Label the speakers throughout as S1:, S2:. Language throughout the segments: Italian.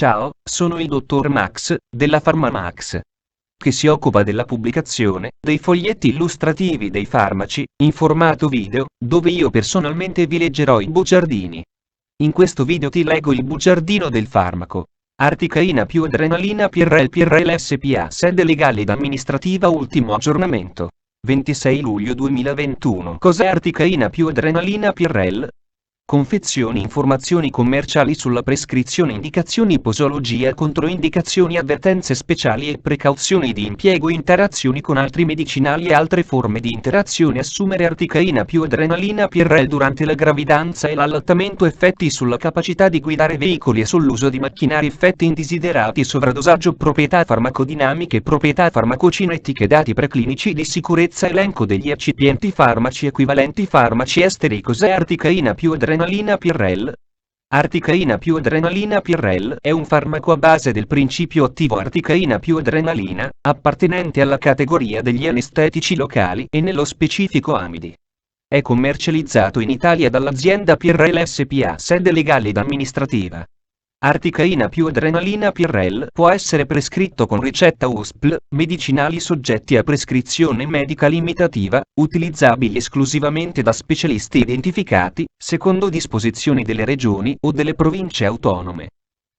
S1: Ciao, sono il dottor Max, della PharmaMax, che si occupa della pubblicazione dei foglietti illustrativi dei farmaci, in formato video, dove io personalmente vi leggerò i bugiardini. In questo video ti leggo il bugiardino del farmaco. Articaina più adrenalina PRL SPA, sede legale ed amministrativa, ultimo aggiornamento. 26 luglio 2021. Cos'è Articaina più adrenalina PRL? Confezioni, informazioni commerciali sulla prescrizione, indicazioni, posologia, controindicazioni, avvertenze speciali e precauzioni di impiego, interazioni con altri medicinali e altre forme di interazione. Assumere Articaina più adrenalina PRL durante la gravidanza e l'allattamento, effetti sulla capacità di guidare veicoli e sull'uso di macchinari, effetti indesiderati, sovradosaggio, proprietà farmacodinamiche, proprietà farmacocinetiche, dati preclinici di sicurezza, elenco degli eccipienti, farmaci equivalenti, farmaci esteri. Cos'è Articaina più adrenalina PRL? Articaina più adrenalina PRL è un farmaco a base del principio attivo articaina più adrenalina, appartenente alla categoria degli anestetici locali e nello specifico amidi. È commercializzato in Italia dall'azienda PRL SPA, sede legale ed amministrativa. Articaina più adrenalina PRL può essere prescritto con ricetta USP, medicinali soggetti a prescrizione medica limitativa, utilizzabili esclusivamente da specialisti identificati, secondo disposizioni delle regioni o delle province autonome.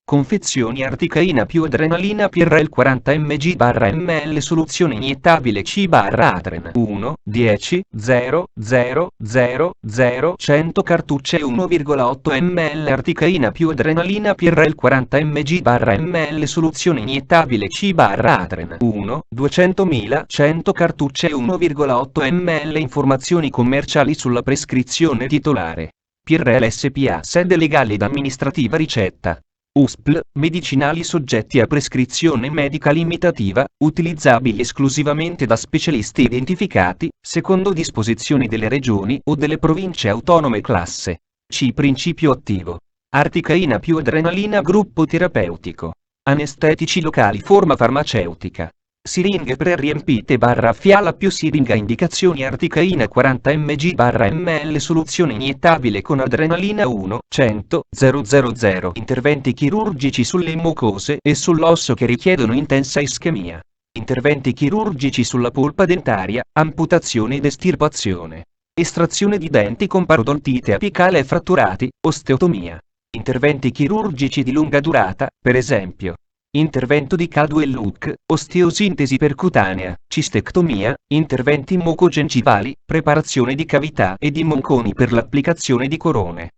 S1: Confezioni Articaina più adrenalina PRL 40 mg/ml, soluzione iniettabile C/Adren 1, 10, 0, 0, 0, 0, 100 cartucce 1,8 ml. Articaina più adrenalina PRL 40 mg/ml, soluzione iniettabile C/Adren 1, 200.000, 100 cartucce 1,8 ml. Informazioni commerciali sulla prescrizione titolare. PRL SPA, sede legale ed amministrativa. Ricetta USP, medicinali soggetti a prescrizione medica limitativa, utilizzabili esclusivamente da specialisti identificati, secondo disposizioni delle regioni o delle province autonome. Classe C. Principio attivo. Articaina più adrenalina, gruppo terapeutico. Anestetici locali, forma farmaceutica. Siringhe pre-riempite /fiala più siringa. Indicazioni Articaina 40 mg/ml, soluzione iniettabile con adrenalina 1, 100, 000. Interventi chirurgici sulle mucose e sull'osso che richiedono intensa ischemia. Interventi chirurgici sulla polpa dentaria, amputazione ed estirpazione. Estrazione di denti con parodontite apicale e fratturati, osteotomia. Interventi chirurgici di lunga durata, per esempio intervento di Cadu e Luc, osteosintesi percutanea, cistectomia, interventi mucogengivali, preparazione di cavità e di monconi per l'applicazione di corone.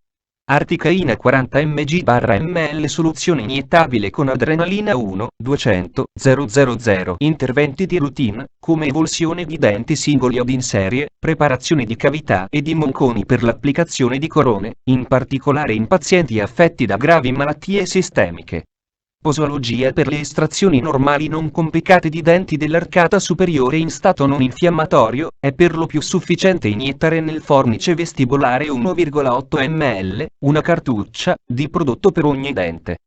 S1: Articaina 40 mg/ml, soluzione iniettabile con adrenalina 1, 200, 000. Interventi di routine, come evulsione di denti singoli o in serie, preparazione di cavità e di monconi per l'applicazione di corone, in particolare in pazienti affetti da gravi malattie sistemiche. Posologia per le estrazioni normali non complicate di denti dell'arcata superiore in stato non infiammatorio, è per lo più sufficiente iniettare nel fornice vestibolare 1,8 ml, una cartuccia, di prodotto per ogni dente.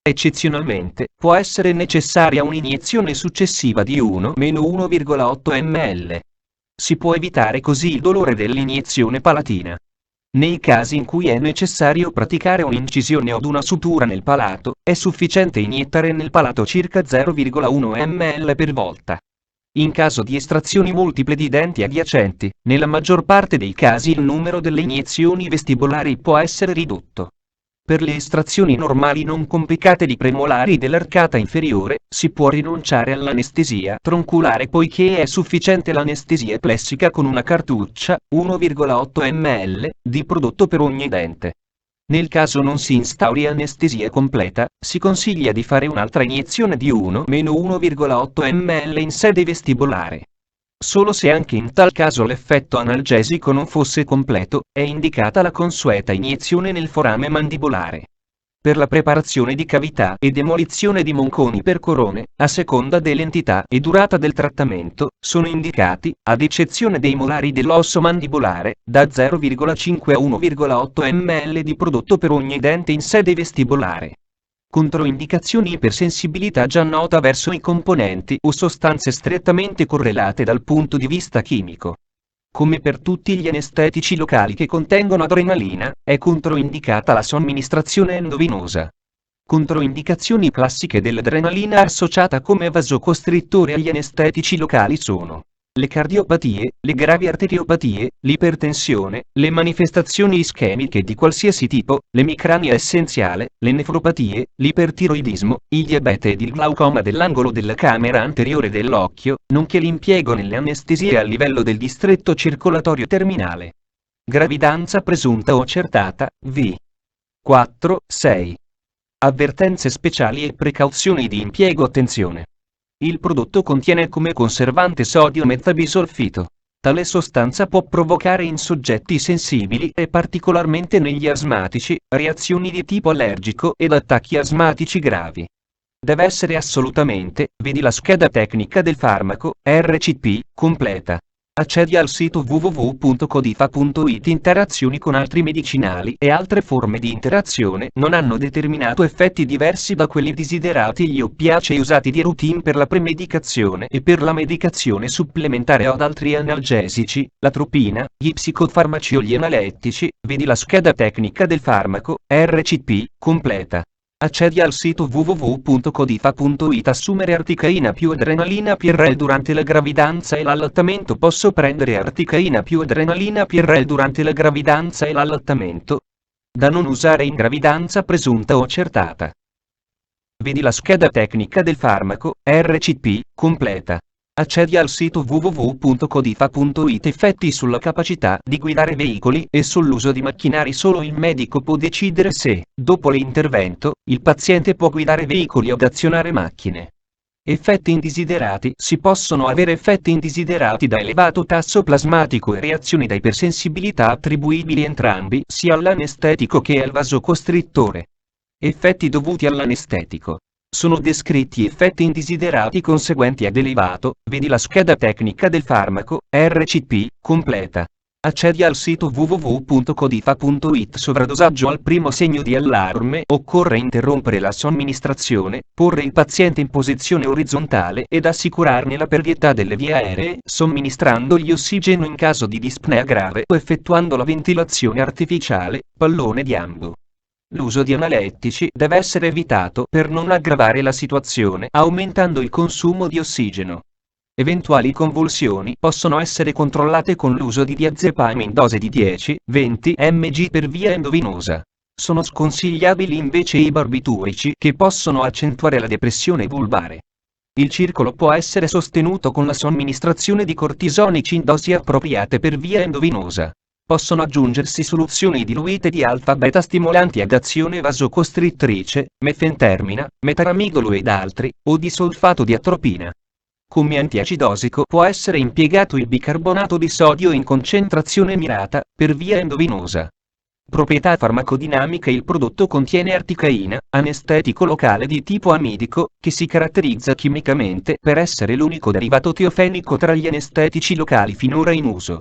S1: Eccezionalmente, può essere necessaria un'iniezione successiva di 1-1,8 ml. Si può evitare così il dolore dell'iniezione palatina. Nei casi in cui è necessario praticare un'incisione o una sutura nel palato, è sufficiente iniettare nel palato circa 0,1 ml per volta. In caso di estrazioni multiple di denti adiacenti, nella maggior parte dei casi il numero delle iniezioni vestibolari può essere ridotto. Per le estrazioni normali non complicate di premolari dell'arcata inferiore, si può rinunciare all'anestesia tronculare poiché è sufficiente l'anestesia plessica con una cartuccia, 1,8 ml, di prodotto per ogni dente. Nel caso non si instauri anestesia completa, si consiglia di fare un'altra iniezione di 1-1,8 ml in sede vestibolare. Solo se anche in tal caso l'effetto analgesico non fosse completo, è indicata la consueta iniezione nel forame mandibolare. Per la preparazione di cavità e demolizione di monconi per corone, a seconda dell'entità e durata del trattamento, sono indicati, ad eccezione dei molari dell'osso mandibolare, da 0,5 a 1,8 ml di prodotto per ogni dente in sede vestibolare. Controindicazioni: ipersensibilità già nota verso i componenti o sostanze strettamente correlate dal punto di vista chimico. Come per tutti gli anestetici locali che contengono adrenalina, è controindicata la somministrazione endovenosa. Controindicazioni classiche dell'adrenalina associata come vasocostrittore agli anestetici locali sono le cardiopatie, le gravi arteriopatie, l'ipertensione, le manifestazioni ischemiche di qualsiasi tipo, l'emicrania essenziale, le nefropatie, l'ipertiroidismo, il diabete ed il glaucoma dell'angolo della camera anteriore dell'occhio, nonché l'impiego nelle anestesie a livello del distretto circolatorio terminale. Gravidanza presunta o accertata, v. 4, 6. Avvertenze speciali e precauzioni di impiego. Attenzione! Il prodotto contiene come conservante sodio metabisolfito. Tale sostanza può provocare in soggetti sensibili e particolarmente negli asmatici, reazioni di tipo allergico ed attacchi asmatici gravi. Deve essere assolutamente, vedi la scheda tecnica del farmaco, RCP, completa. Accedi al sito www.codifa.it. Interazioni con altri medicinali e altre forme di interazione non hanno determinato effetti diversi da quelli desiderati. Gli oppiacei usati di routine per la premedicazione e per la medicazione supplementare o ad altri analgesici, l'atropina, gli psicofarmaci o gli analettici, vedi la scheda tecnica del farmaco, RCP, completa. Accedi al sito www.codifa.it. Assumere articaina più adrenalina PRL durante la gravidanza e l'allattamento. Posso prendere articaina più adrenalina PRL durante la gravidanza e l'allattamento? Da non usare in gravidanza presunta o accertata. Vedi la scheda tecnica del farmaco, RCP, completa. Accedi al sito www.codifa.it. Effetti sulla capacità di guidare veicoli e sull'uso di macchinari. Solo il medico può decidere se, dopo l'intervento, il paziente può guidare veicoli o azionare macchine. Effetti indesiderati. Si possono avere effetti indesiderati da elevato tasso plasmatico e reazioni da ipersensibilità attribuibili entrambi sia all'anestetico che al vasocostrittore. Effetti dovuti all'anestetico. Sono descritti effetti indesiderati conseguenti ad elevato, vedi la scheda tecnica del farmaco, RCP, completa. Accedi al sito www.codifa.it. Sovradosaggio. Al primo segno di allarme occorre interrompere la somministrazione, porre il paziente in posizione orizzontale ed assicurarne la pervietà delle vie aeree, somministrandogli ossigeno in caso di dispnea grave o effettuando la ventilazione artificiale, pallone di ambo. L'uso di analettici deve essere evitato per non aggravare la situazione aumentando il consumo di ossigeno. Eventuali convulsioni possono essere controllate con l'uso di diazepam in dose di 10-20 mg per via endovenosa. Sono sconsigliabili invece i barbiturici che possono accentuare la depressione vulvare. Il circolo può essere sostenuto con la somministrazione di cortisonici in dosi appropriate per via endovenosa. Possono aggiungersi soluzioni diluite di alfa-beta stimolanti ad azione vasocostrittrice, mefentermina, metaramidolo ed altri, o di solfato di atropina. Come antiacidosico può essere impiegato il bicarbonato di sodio in concentrazione mirata, per via endovenosa. Proprietà farmacodinamica. Il prodotto contiene articaina, anestetico locale di tipo amidico, che si caratterizza chimicamente per essere l'unico derivato teofenico tra gli anestetici locali finora in uso.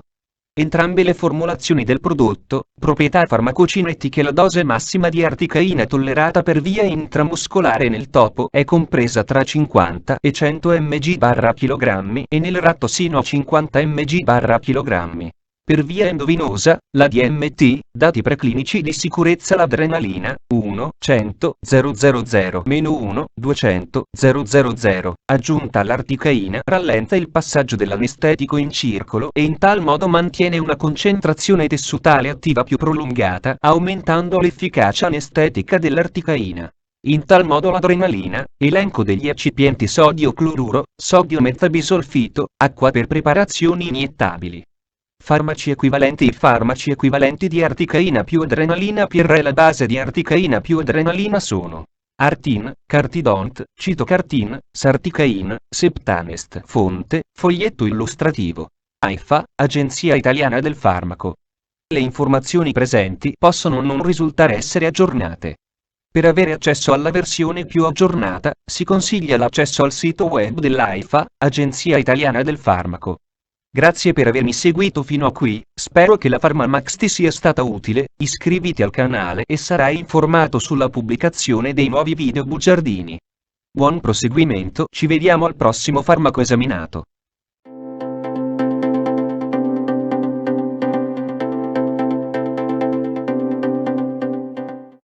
S1: Entrambe le formulazioni del prodotto, proprietà farmacocinetiche. La dose massima di articaina tollerata per via intramuscolare nel topo è compresa tra 50 e 100 mg/kg e nel ratto sino a 50 mg/kg. Per via endovenosa, la DMT, dati preclinici di sicurezza. L'adrenalina, 1, 100, 000, -1, 200, 000, aggiunta all'articaina, rallenta il passaggio dell'anestetico in circolo e in tal modo mantiene una concentrazione tessutale attiva più prolungata, aumentando l'efficacia anestetica dell'articaina. In tal modo l'adrenalina, elenco degli eccipienti: sodio cloruro, sodio metabisolfito, acqua per preparazioni iniettabili. Farmaci equivalenti. I farmaci equivalenti di articaina più adrenalina PRL. La base di articaina più adrenalina sono Artin, Cartidont, Citocartin, Sarticain, Septanest. Fonte, foglietto illustrativo. AIFA, Agenzia Italiana del Farmaco. Le informazioni presenti possono non risultare essere aggiornate. Per avere accesso alla versione più aggiornata, si consiglia l'accesso al sito web dell'AIFA, Agenzia Italiana del Farmaco. Grazie per avermi seguito fino a qui, spero che la PharmaMax ti sia stata utile. Iscriviti al canale e sarai informato sulla pubblicazione dei nuovi video bugiardini. Buon proseguimento, ci vediamo al prossimo farmaco esaminato.